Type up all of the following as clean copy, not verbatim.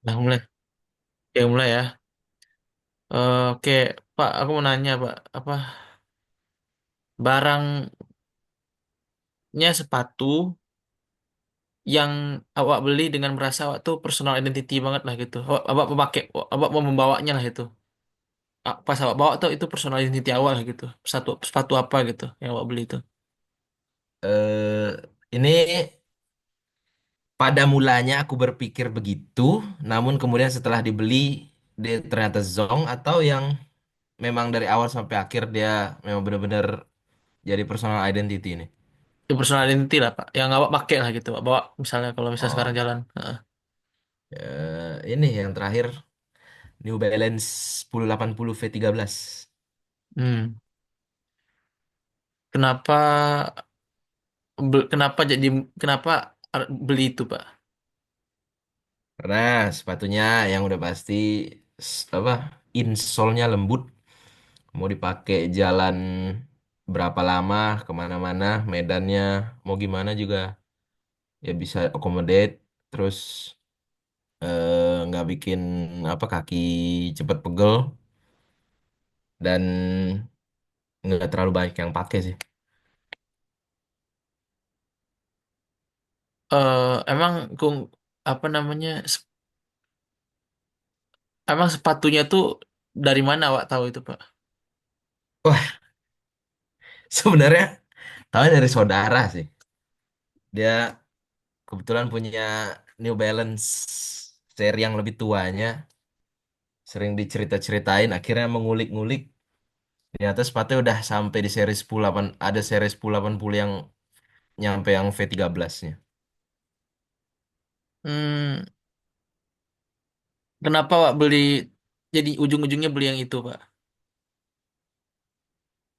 Nah, mulai. Ya, mulai ya. Oke, Pak, aku mau nanya, Pak. Apa barangnya sepatu yang awak beli dengan merasa awak tuh personal identity banget lah gitu. Awak memakai, awak mau membawanya lah itu. Pas awak bawa tuh itu personal identity awal lah gitu. Sepatu, sepatu apa gitu yang awak beli itu. Ini pada mulanya aku berpikir begitu, namun kemudian setelah dibeli dia ternyata zong atau yang memang dari awal sampai akhir dia memang benar-benar jadi personal identity ini. Itu personal identity lah, Pak. Yang awak pakai lah gitu, Pak. Bawa misalnya kalau misalnya sekarang Oh, jalan. Heeh. ini yang terakhir New Balance 1080 V13. Hmm. Kenapa kenapa jadi kenapa beli itu, Pak? Karena sepatunya yang udah pasti apa insole-nya lembut, mau dipakai jalan berapa lama kemana-mana, medannya mau gimana juga ya bisa accommodate, terus nggak bikin apa kaki cepet pegel dan nggak terlalu banyak yang pakai sih. Emang kung apa namanya? Emang sepatunya tuh dari mana Wak tahu itu, Pak? Wah, sebenarnya tahu dari saudara sih. Dia kebetulan punya New Balance seri yang lebih tuanya, sering dicerita-ceritain, akhirnya mengulik-ngulik. Ternyata sepatunya udah sampai di seri 1080, ada seri 1080 yang nyampe yang V13-nya. Hmm, kenapa Wak beli jadi ujung-ujungnya beli yang itu, Pak?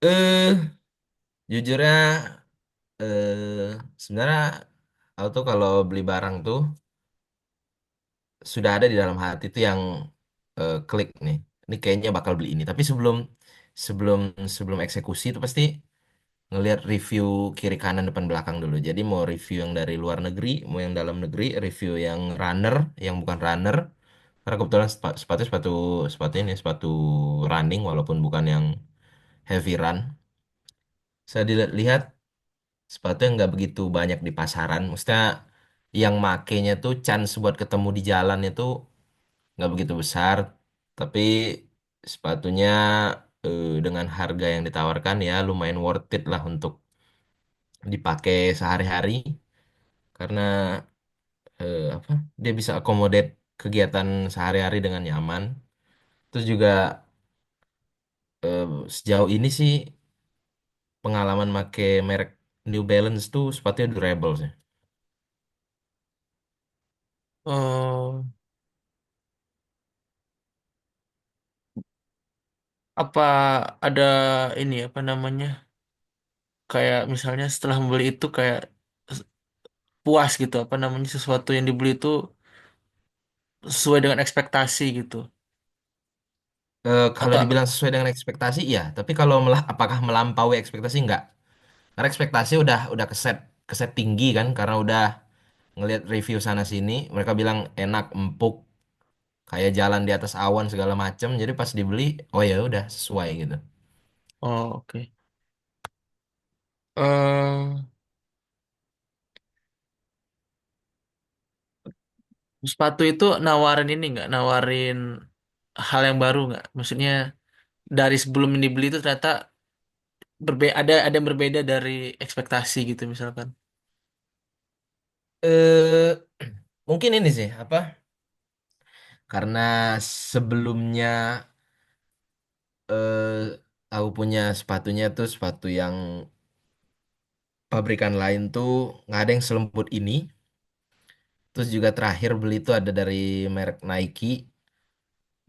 Eh, Jujurnya sebenarnya aku tuh kalau beli barang tuh sudah ada di dalam hati tuh yang klik nih. Ini kayaknya bakal beli ini. Tapi sebelum sebelum sebelum eksekusi itu pasti ngelihat review kiri kanan depan belakang dulu. Jadi mau review yang dari luar negeri, mau yang dalam negeri, review yang runner, yang bukan runner. Karena kebetulan sepatu sepatu sepatu ini sepatu running walaupun bukan yang heavy run. Saya dilihat sepatu yang nggak begitu banyak di pasaran. Maksudnya yang makainya tuh chance buat ketemu di jalan itu nggak begitu besar. Tapi sepatunya dengan harga yang ditawarkan ya lumayan worth it lah untuk dipakai sehari-hari. Karena apa? Dia bisa accommodate kegiatan sehari-hari dengan nyaman. Terus juga sejauh ini sih pengalaman make merek New Balance tuh sepatunya durable sih. Oh, apa ada ini apa namanya? Kayak misalnya setelah membeli itu kayak s- puas gitu, apa namanya sesuatu yang dibeli itu sesuai dengan ekspektasi gitu. Kalau Atau dibilang sesuai dengan ekspektasi, iya. Tapi kalau apakah melampaui ekspektasi, enggak. Karena ekspektasi udah keset keset tinggi kan, karena udah ngelihat review sana sini, mereka bilang enak, empuk, kayak jalan di atas awan segala macam. Jadi pas dibeli, oh ya udah sesuai gitu. oh, oke. eh Sepatu itu nawarin ini nggak? Nawarin hal yang baru nggak? Maksudnya dari sebelum ini beli itu ternyata ada yang berbeda dari ekspektasi gitu misalkan. Eh, Mungkin ini sih apa? Karena sebelumnya eh aku punya sepatunya tuh sepatu yang pabrikan lain tuh nggak ada yang selembut ini. Terus juga terakhir beli itu ada dari merek Nike.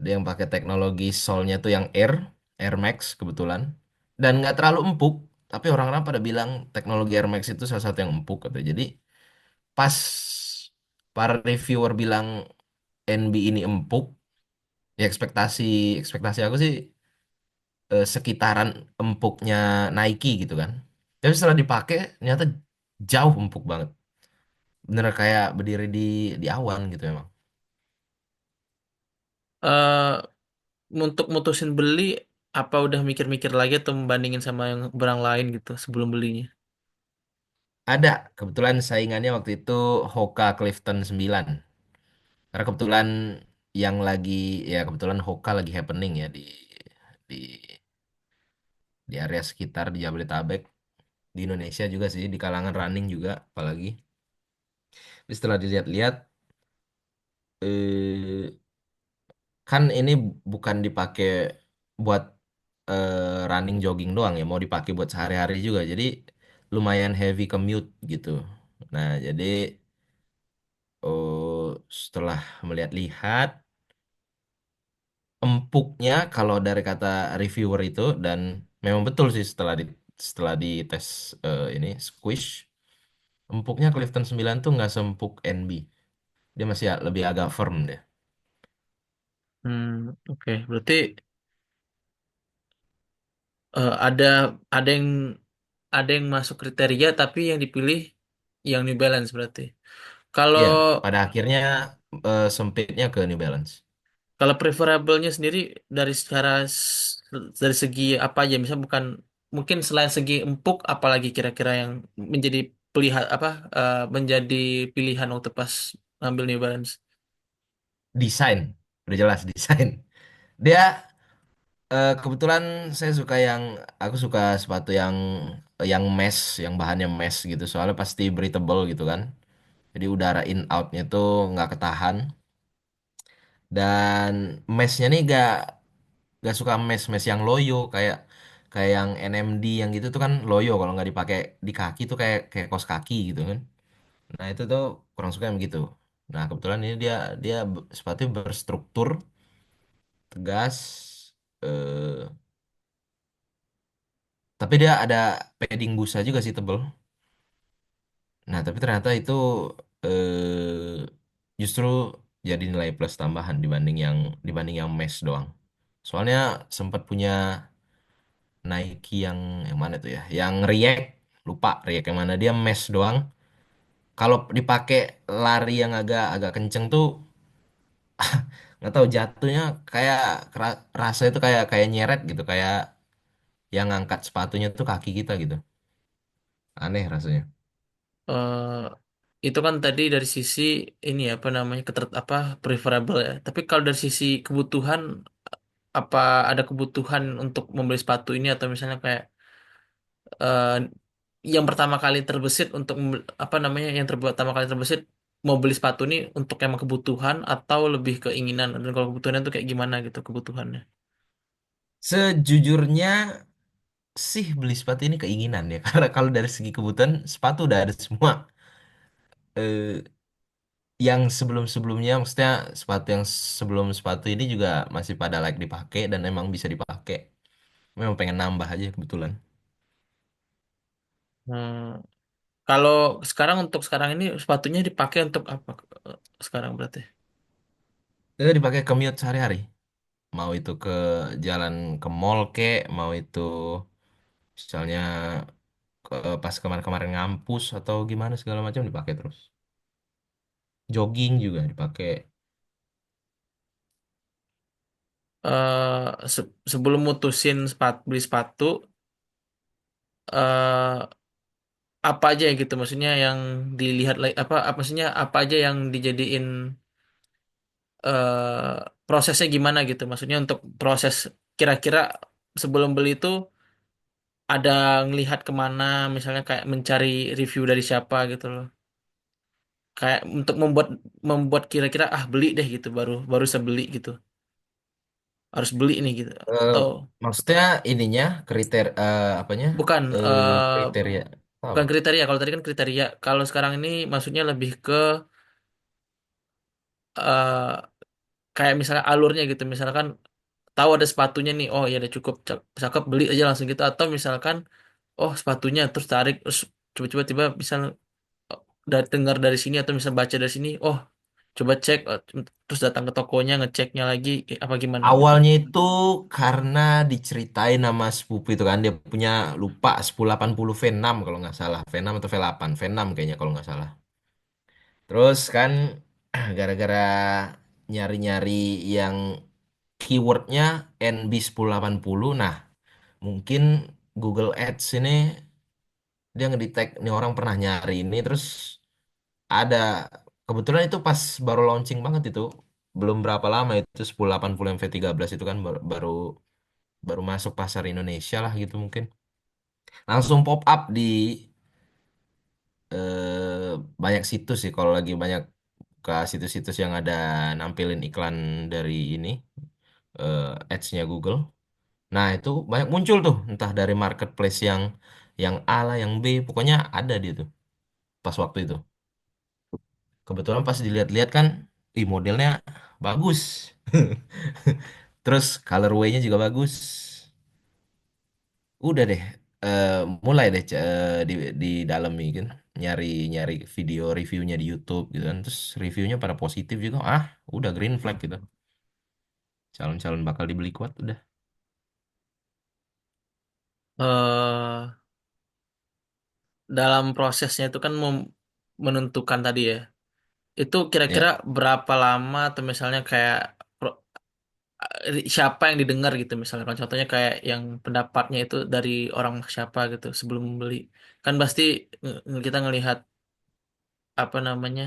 Dia yang pakai teknologi sole-nya tuh yang Air Max kebetulan. Dan nggak terlalu empuk. Tapi orang-orang pada bilang teknologi Air Max itu salah satu yang empuk katanya. Jadi pas para reviewer bilang NB ini empuk, ya ekspektasi ekspektasi aku sih sekitaran empuknya Nike gitu kan. Tapi setelah dipakai ternyata jauh empuk banget. Bener kayak berdiri di awan gitu emang. Eh, untuk mutusin beli, apa udah mikir-mikir lagi atau membandingin sama yang barang lain gitu sebelum belinya? Ada, kebetulan saingannya waktu itu Hoka Clifton 9. Karena kebetulan yang lagi, ya kebetulan Hoka lagi happening ya di di area sekitar di Jabodetabek, di Indonesia juga sih, di kalangan running juga apalagi. Tapi setelah dilihat-lihat, eh, kan ini bukan dipakai buat running jogging doang ya, mau dipakai buat sehari-hari juga. Jadi lumayan heavy commute gitu. Nah, jadi setelah melihat-lihat empuknya kalau dari kata reviewer itu, dan memang betul sih setelah di tes ini squish, empuknya Clifton 9 tuh nggak seempuk NB. Dia masih lebih agak firm deh. Oke. Berarti ada yang masuk kriteria tapi yang dipilih yang New Balance berarti. Kalau Iya, pada akhirnya sempitnya ke New Balance. preferabelnya sendiri dari dari segi apa aja, misalnya bukan mungkin selain segi empuk, apalagi kira-kira yang menjadi menjadi pilihan waktu pas ngambil New Balance. Desain, udah jelas desain. Dia kebetulan saya suka aku suka sepatu yang mesh, yang bahannya mesh gitu. Soalnya pasti breathable gitu kan. Jadi udara in outnya tuh nggak ketahan. Dan meshnya nih gak suka mesh yang loyo kayak kayak yang NMD yang gitu tuh kan loyo kalau nggak dipakai di kaki tuh kayak kayak kaos kaki gitu kan. Nah itu tuh kurang suka yang begitu. Nah kebetulan ini dia dia sepatu berstruktur tegas. Tapi dia ada padding busa juga sih tebel. Nah, tapi ternyata itu justru jadi nilai plus tambahan dibanding yang mesh doang. Soalnya sempat punya Nike yang mana tuh ya? Yang React, lupa React yang mana, dia mesh doang. Kalau dipakai lari yang agak agak kenceng tuh nggak tahu jatuhnya kayak rasa itu kayak kayak nyeret gitu, kayak yang ngangkat sepatunya tuh kaki kita gitu. Aneh rasanya. eh itu kan tadi dari sisi ini apa namanya preferable ya. Tapi kalau dari sisi kebutuhan, apa ada kebutuhan untuk membeli sepatu ini, atau misalnya kayak eh, yang pertama kali terbesit untuk pertama kali terbesit mau beli sepatu ini untuk emang kebutuhan atau lebih keinginan, dan kalau kebutuhannya tuh kayak gimana gitu kebutuhannya. Sejujurnya sih beli sepatu ini keinginan ya, karena kalau dari segi kebutuhan sepatu udah ada semua. eh, yang sebelum-sebelumnya, maksudnya sepatu yang sebelum sepatu ini juga masih pada layak dipakai dan emang bisa dipakai. Memang pengen nambah aja kebetulan. Hmm, kalau untuk sekarang ini sepatunya dipakai untuk apa sekarang berarti? Dipakai commute sehari-hari. Mau itu ke jalan ke mall kek, mau itu misalnya pas kemarin-kemarin ngampus atau gimana segala macam dipakai terus. Jogging juga dipakai. Sebelum mutusin beli sepatu, eh apa aja ya gitu, maksudnya yang dilihat maksudnya apa aja yang dijadiin prosesnya gimana gitu, maksudnya untuk proses kira-kira sebelum beli itu ada ngelihat kemana, misalnya kayak mencari review dari siapa gitu loh, kayak untuk membuat membuat kira-kira beli deh gitu, baru baru saya beli gitu, harus beli nih gitu, Eh, atau maksudnya ininya apanya? bukan Kriteria bukan apa? kriteria. Kalau tadi kan kriteria, kalau sekarang ini maksudnya lebih ke eh, kayak misalnya alurnya gitu, misalkan tahu ada sepatunya nih, oh ya udah cukup cakep, beli aja langsung gitu, atau misalkan oh sepatunya terus tarik, terus coba-coba tiba bisa dengar dari sini atau bisa baca dari sini, oh coba cek, terus datang ke tokonya ngeceknya lagi, apa gimana gitu. Awalnya itu karena diceritain nama sepupu itu kan, dia punya, lupa, 1080 V6 kalau nggak salah, V6 atau V8, V6 kayaknya kalau nggak salah. Terus kan gara-gara nyari-nyari yang keywordnya NB1080. Nah, mungkin Google Ads ini dia ngedetect nih orang pernah nyari ini, terus ada, kebetulan itu pas baru launching banget itu, belum berapa lama itu 1080 MV13 itu kan baru baru masuk pasar Indonesia lah gitu mungkin. Langsung pop up di banyak situs sih, kalau lagi banyak ke situs-situs yang ada nampilin iklan dari ini ads-nya Google. Nah, itu banyak muncul tuh, entah dari marketplace yang A lah, yang B, pokoknya ada dia tuh pas waktu itu. Kebetulan pas dilihat-lihat kan, modelnya bagus. Terus colorway-nya juga bagus. Udah deh, eh, mulai deh di dalam nih kan, nyari nyari video reviewnya di YouTube gitu kan. Terus reviewnya pada positif juga. Ah, udah green flag gitu. Calon-calon bakal dibeli kuat udah. eh Dalam prosesnya itu kan menentukan tadi ya. Itu kira-kira Ya, berapa lama atau misalnya kayak siapa yang didengar gitu misalnya kan contohnya kayak yang pendapatnya itu dari orang siapa gitu sebelum beli. Kan pasti kita ngelihat apa namanya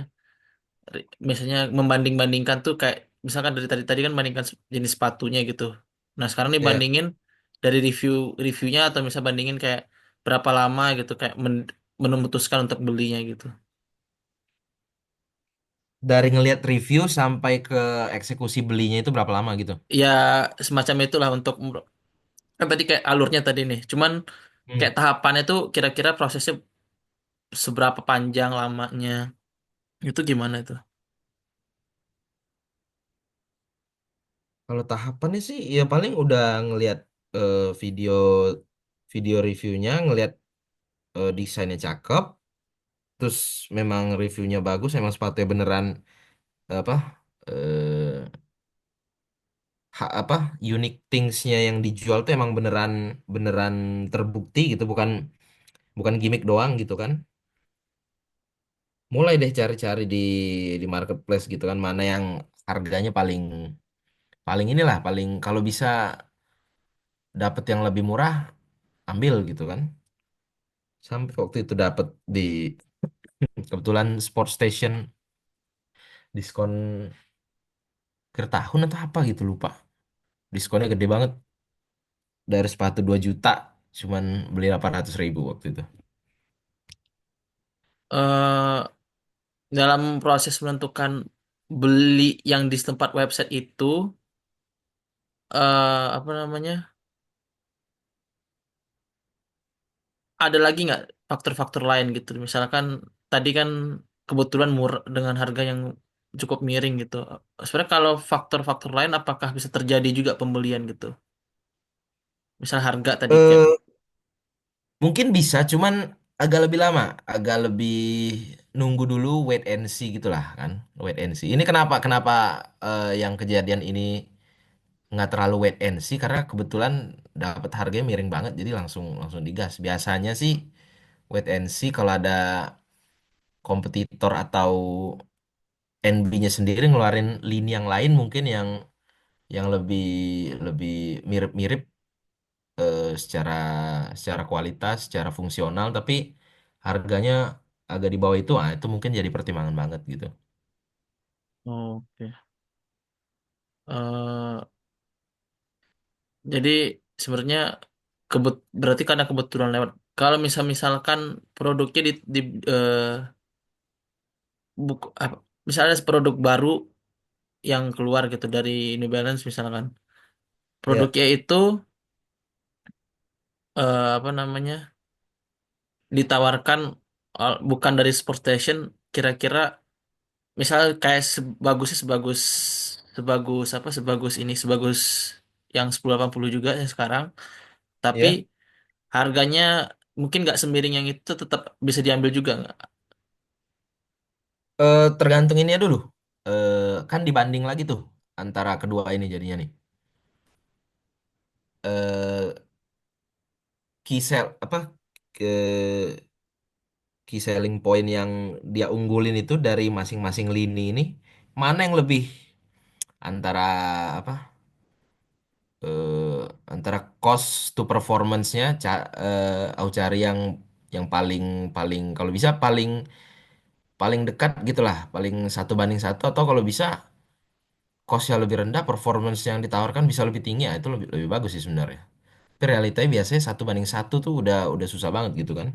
misalnya membanding-bandingkan tuh kayak misalkan dari tadi tadi kan bandingkan jenis sepatunya gitu. Nah, sekarang nih ya. bandingin dari reviewnya atau misal bandingin kayak berapa lama gitu kayak memutuskan untuk belinya gitu. Dari ngelihat review sampai ke eksekusi belinya itu berapa lama gitu? Ya semacam itulah untuk kan tadi kayak alurnya tadi nih. Cuman Hmm. kayak tahapannya tuh kira-kira prosesnya seberapa panjang lamanya. Itu gimana itu? Kalau tahapannya sih ya paling udah ngelihat video video reviewnya, ngelihat desainnya cakep, terus memang reviewnya bagus, emang sepatunya beneran apa eh apa unique thingsnya yang dijual tuh emang beneran beneran terbukti gitu, bukan bukan gimmick doang gitu kan. Mulai deh cari-cari di marketplace gitu kan, mana yang harganya paling paling inilah, paling kalau bisa dapet yang lebih murah, ambil gitu kan. Sampai waktu itu dapet di kebetulan Sport Station diskon akhir tahun atau apa gitu, lupa. Diskonnya gede banget, dari sepatu 2 juta cuman beli 800.000 waktu itu. eh Dalam proses menentukan beli yang di tempat website itu apa namanya? Ada lagi nggak faktor-faktor lain gitu? Misalkan tadi kan kebetulan murah dengan harga yang cukup miring gitu. Sebenarnya kalau faktor-faktor lain apakah bisa terjadi juga pembelian gitu? Misal harga tadi kan. Eh Mungkin bisa, cuman agak lebih lama, agak lebih nunggu dulu, wait and see gitulah kan, wait and see. Ini kenapa kenapa yang kejadian ini nggak terlalu wait and see, karena kebetulan dapat harganya miring banget, jadi langsung langsung digas. Biasanya sih wait and see kalau ada kompetitor atau NB-nya sendiri ngeluarin lini yang lain, mungkin yang lebih lebih mirip-mirip secara secara kualitas, secara fungsional, tapi harganya agak di bawah itu, ah itu mungkin jadi pertimbangan banget gitu. Oke. Eh, jadi sebenarnya berarti karena kebetulan lewat. Kalau misalkan produknya di buku apa, misalnya ada produk baru yang keluar gitu dari New Balance misalkan. Ya, Produknya itu apa namanya? Ditawarkan bukan dari sport station kira-kira misal kayak sebagus apa sebagus yang 1080 juga yang sekarang tapi ya. harganya mungkin nggak semiring yang itu tetap bisa diambil juga nggak? Tergantung ini ya dulu. Kan dibanding lagi tuh antara kedua ini jadinya nih. Eh Key sell apa ke key selling point yang dia unggulin itu dari masing-masing lini ini, mana yang lebih, antara apa? eh, antara cost to performance-nya, aku cari yang paling paling kalau bisa paling paling dekat gitulah, paling 1 banding 1, atau kalau bisa cost-nya lebih rendah, performance yang ditawarkan bisa lebih tinggi, ya itu lebih lebih bagus sih sebenarnya. Tapi realitanya biasanya 1 banding 1 tuh udah susah banget gitu kan.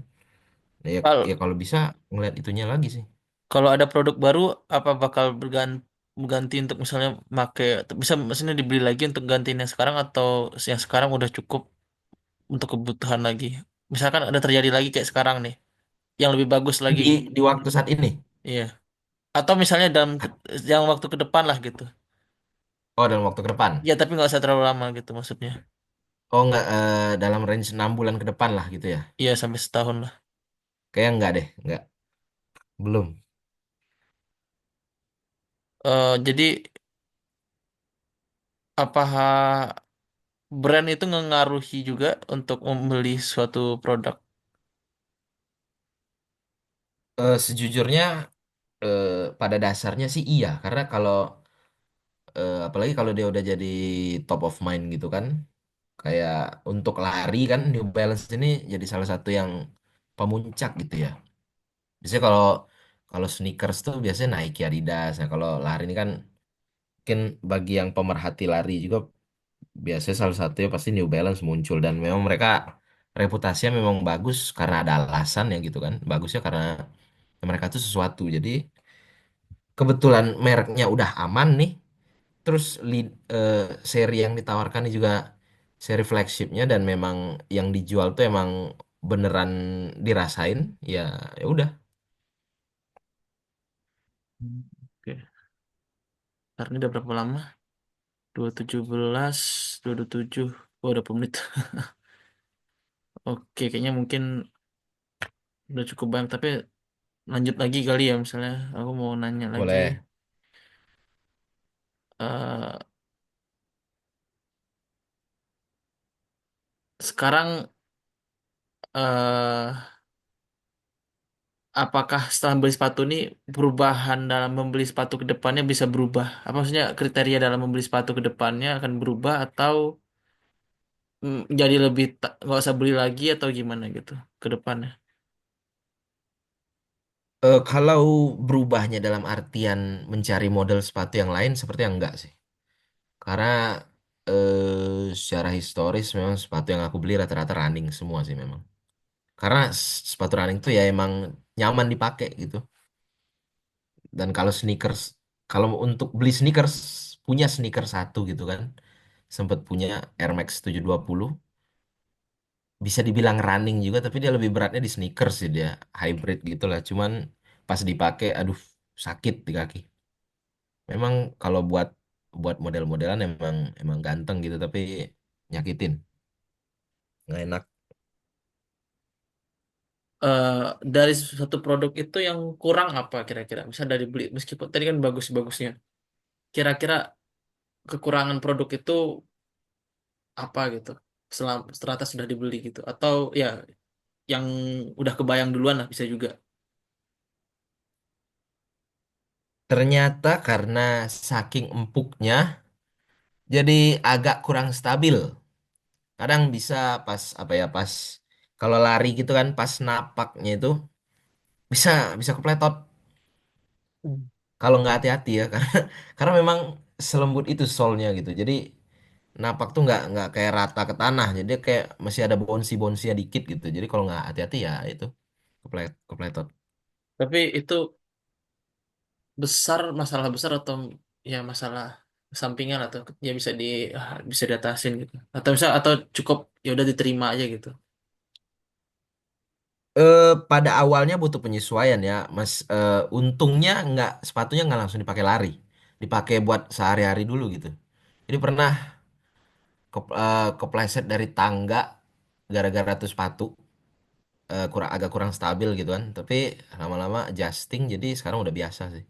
Ya, Kalau ya kalau bisa ngeliat itunya lagi sih. kalau ada produk baru, apa bakal berganti untuk misalnya make, bisa maksudnya dibeli lagi untuk gantiin yang sekarang, atau yang sekarang udah cukup untuk kebutuhan lagi. Misalkan ada terjadi lagi kayak sekarang nih, yang lebih bagus lagi. Di waktu saat ini. Iya. Atau misalnya dalam yang waktu ke depan lah gitu. Oh, dalam waktu ke depan. Ya, tapi nggak usah terlalu lama gitu maksudnya. Oh, nggak, dalam range 6 bulan ke depan lah gitu ya. Iya, sampai setahun lah. Kayaknya nggak deh, nggak. Belum. Jadi apa brand itu mengaruhi juga untuk membeli suatu produk? Sejujurnya, eh, pada dasarnya sih iya. Karena kalau, apalagi kalau dia udah jadi top of mind gitu kan. Kayak untuk lari kan, New Balance ini jadi salah satu yang pemuncak gitu ya. Biasanya kalau kalau sneakers tuh biasanya Nike, Adidas. Nah, kalau lari ini kan mungkin bagi yang pemerhati lari juga biasanya salah satunya pasti New Balance muncul, dan memang mereka reputasinya memang bagus karena ada alasan ya gitu kan. Bagusnya karena mereka tuh sesuatu. Jadi kebetulan mereknya udah aman nih. Terus seri yang ditawarkan ini juga seri flagshipnya, dan memang yang dijual tuh emang beneran dirasain, ya ya udah. Hmm, oke. Karena udah berapa lama? 2017, 2027. Oh, udah menit. Oke, kayaknya mungkin udah cukup banyak. Tapi lanjut lagi kali ya, misalnya aku mau nanya lagi. Boleh. eh Sekarang, eh apakah setelah beli sepatu ini, perubahan dalam membeli sepatu ke depannya bisa berubah? Apa maksudnya, kriteria dalam membeli sepatu ke depannya akan berubah, atau jadi lebih nggak usah beli lagi, atau gimana gitu ke depannya? Kalau berubahnya dalam artian mencari model sepatu yang lain, sepertinya enggak sih. Karena secara historis memang sepatu yang aku beli rata-rata running semua sih memang. Karena sepatu running tuh ya emang nyaman dipakai gitu. Dan kalau sneakers, kalau untuk beli sneakers, punya sneakers satu gitu kan, sempat punya Air Max 720, bisa dibilang running juga, tapi dia lebih beratnya di sneakers sih, dia hybrid gitu lah. Cuman pas dipakai, aduh, sakit di kaki. Memang kalau buat buat model-modelan emang emang ganteng gitu, tapi nyakitin, nggak enak. eh dari satu produk itu yang kurang apa kira-kira? Misal dari beli, meskipun tadi kan bagus-bagusnya, kira-kira kekurangan produk itu apa gitu? Setelah sudah dibeli gitu, atau ya yang udah kebayang duluan lah, bisa juga. Ternyata karena saking empuknya, jadi agak kurang stabil. Kadang bisa pas apa ya, pas kalau lari gitu kan, pas napaknya itu bisa bisa kepletot Hmm. kalau nggak hati-hati ya. Karena memang selembut itu solnya gitu. Jadi napak tuh nggak kayak rata ke tanah, jadi dia kayak masih ada bonsi-bonsinya dikit gitu. Jadi kalau nggak hati-hati ya itu kepletot. Tapi itu masalah besar, atau ya masalah sampingan, atau ya bisa diatasin gitu. Atau cukup ya udah diterima aja gitu. Pada awalnya butuh penyesuaian ya, Mas. Untungnya sepatunya nggak langsung dipakai lari, dipakai buat sehari-hari dulu gitu. Jadi pernah kepleset dari tangga gara-gara tuh sepatu, agak kurang stabil gitu kan. Tapi lama-lama adjusting, jadi sekarang udah biasa sih.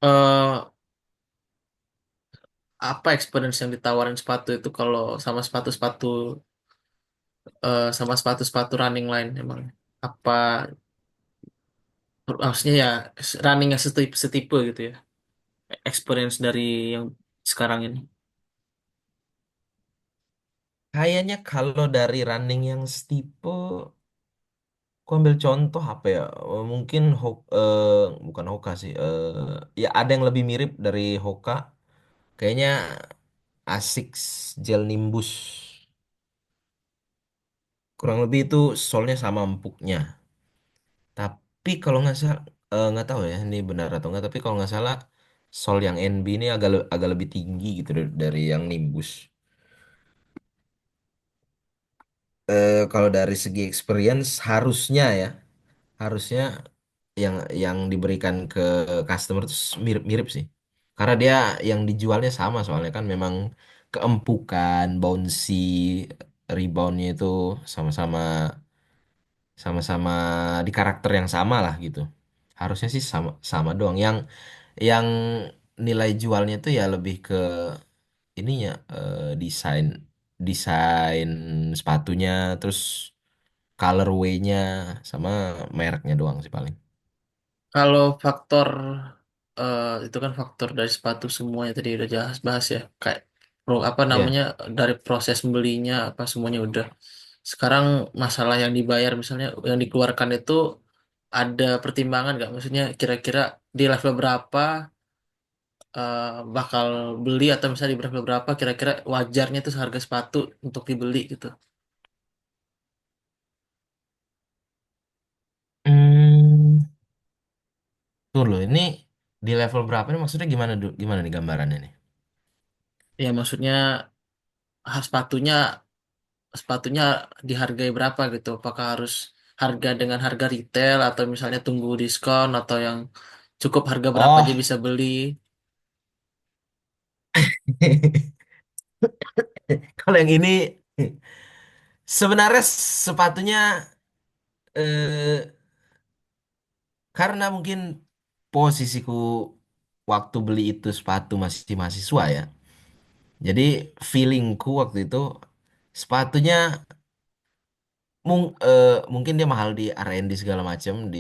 eh Apa experience yang ditawarin sepatu itu, kalau sama sepatu running line emang, apa maksudnya ya, running yang setipe gitu ya, experience dari yang sekarang ini? Kayaknya kalau dari running yang setipe, aku ambil contoh apa ya? Mungkin bukan Hoka sih. Ya ada yang lebih mirip dari Hoka. Kayaknya Asics Gel Nimbus. Kurang lebih itu solnya sama empuknya. Tapi kalau nggak salah, nggak tahu ya ini benar atau nggak. Tapi kalau nggak salah, sol yang NB ini agak lebih tinggi gitu dari yang Nimbus. Kalau dari segi experience harusnya ya, harusnya yang diberikan ke customer itu mirip-mirip sih. Karena dia yang dijualnya sama soalnya kan memang keempukan, bouncy, reboundnya itu sama-sama sama-sama di karakter yang sama lah gitu. Harusnya sih sama sama doang. Yang nilai jualnya itu ya lebih ke ininya desain desain sepatunya terus colorway-nya sama mereknya doang sih paling. Kalau faktor itu kan faktor dari sepatu semuanya tadi udah jelas bahas ya. Kayak apa Ya. namanya dari proses belinya apa semuanya udah. Sekarang masalah yang dibayar misalnya yang dikeluarkan itu ada pertimbangan nggak? Maksudnya kira-kira di level berapa eh, bakal beli atau misalnya di level berapa kira-kira wajarnya itu harga sepatu untuk dibeli gitu. Hmm, tuh loh ini di level berapa nih maksudnya gimana nih gambarannya nih? Ya maksudnya sepatunya sepatunya dihargai berapa gitu? Apakah harus harga dengan harga retail atau misalnya tunggu diskon atau yang cukup harga berapa aja Oh, bisa beli? kalau yang ini sebenarnya sepatunya eh, karena mungkin posisiku waktu beli itu sepatu masih mahasiswa ya. Jadi feelingku waktu itu sepatunya mungkin dia mahal di R&D segala macam di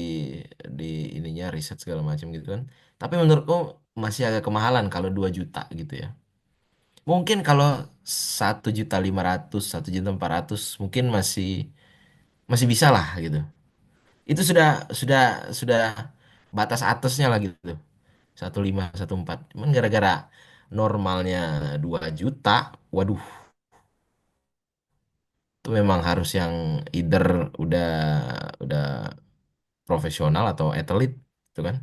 ininya riset segala macam gitu kan. Tapi menurutku masih agak kemahalan kalau 2 juta gitu ya. Mungkin kalau 1.500.000 1.400.000 mungkin masih masih bisa lah gitu. Itu sudah batas atasnya lah gitu. 1.5 1.4. Cuman gara-gara normalnya 2 juta, waduh, itu memang harus yang either udah udah profesional atau atlet gitu kan.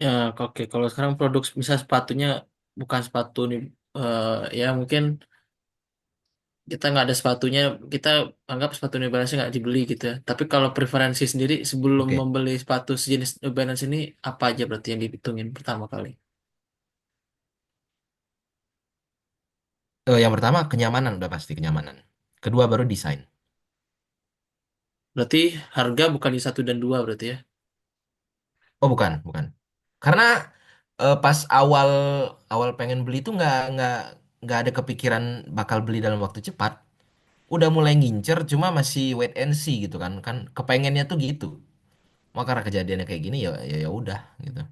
Ya, oke. Kalau sekarang produk misal sepatunya bukan sepatu nih, ya mungkin kita nggak ada sepatunya, kita anggap sepatu New Balance nggak dibeli gitu ya. Tapi kalau preferensi sendiri sebelum Oke. membeli sepatu sejenis New Balance ini apa aja berarti yang dihitungin pertama kali? Yang pertama kenyamanan udah pasti kenyamanan. Kedua baru desain. Berarti harga bukan di satu dan dua berarti ya? Oh bukan, bukan. Karena pas awal awal pengen beli itu nggak ada kepikiran bakal beli dalam waktu cepat. Udah mulai ngincer, cuma masih wait and see gitu kan. Kan kepengennya tuh gitu. Maka karena kejadiannya kayak gini ya udah gitu.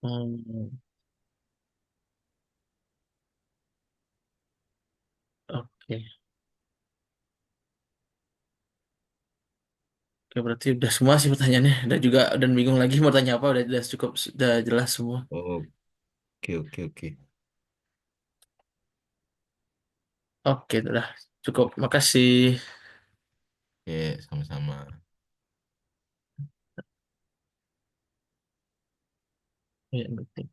Hmm, oke. Oke, berarti udah semua sih pertanyaannya. Dan juga dan bingung lagi mau tanya apa udah cukup udah jelas semua. Oke, oke, oke. Oke, udah cukup. Makasih. Oke, sama-sama. Ya, betul.